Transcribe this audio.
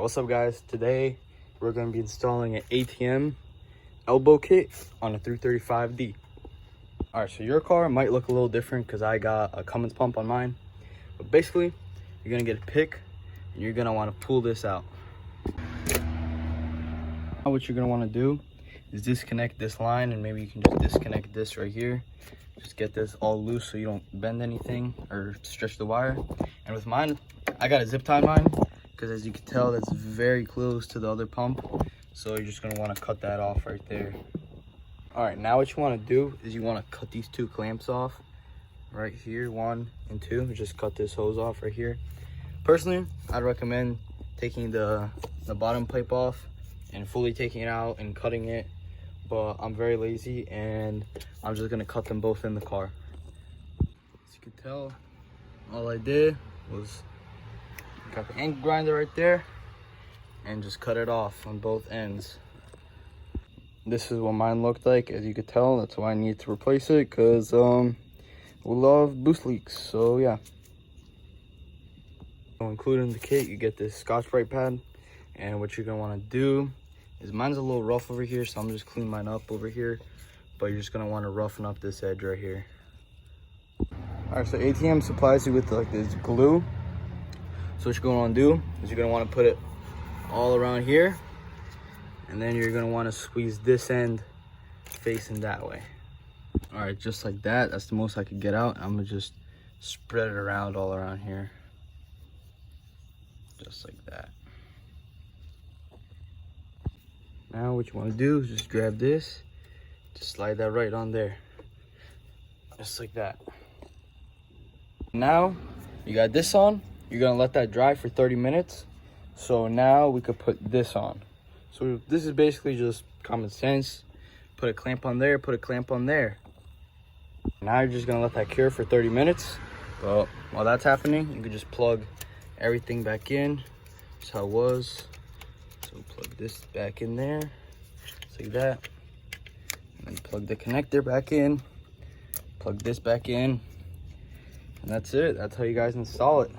What's up guys, today we're going to be installing an ATM elbow kit on a 335D. Alright, so your car might look a little different because I got a Cummins pump on mine. But basically, you're going to get a pick and you're going to want to pull this out. Now what you're going to want to do is disconnect this line, and maybe you can just disconnect this right here. Just get this all loose so you don't bend anything or stretch the wire. And with mine, I got to zip tie mine, because as you can tell, that's very close to the other pump. So you're just gonna wanna cut that off right there. All right, now what you wanna do is you wanna cut these two clamps off right here, 1 and 2. Just cut this hose off right here. Personally, I'd recommend taking the bottom pipe off and fully taking it out and cutting it, but I'm very lazy and I'm just gonna cut them both in the car. As you can tell, all I did was got the angle grinder right there and just cut it off on both ends. This is what mine looked like. As you could tell, that's why I need to replace it, because we love boost leaks. So yeah, so included in the kit you get this Scotch-Brite pad, and what you're gonna want to do is, mine's a little rough over here, so I'm just cleaning mine up over here, but you're just gonna want to roughen up this edge right here. All right, so ATM supplies you with like this glue. So what you're going to want to do is you're going to want to put it all around here, and then you're going to want to squeeze this end facing that way. All right, just like that. That's the most I could get out. I'm going to just spread it around all around here. Just like that. Now what you want to do is just grab this, just slide that right on there. Just like that. Now you got this on. You're gonna let that dry for 30 minutes. So now we could put this on. So this is basically just common sense. Put a clamp on there, put a clamp on there. Now you're just gonna let that cure for 30 minutes. Well, while that's happening, you can just plug everything back in. That's how it was. So plug this back in there, just like that. And then plug the connector back in. Plug this back in. And that's it. That's how you guys install it.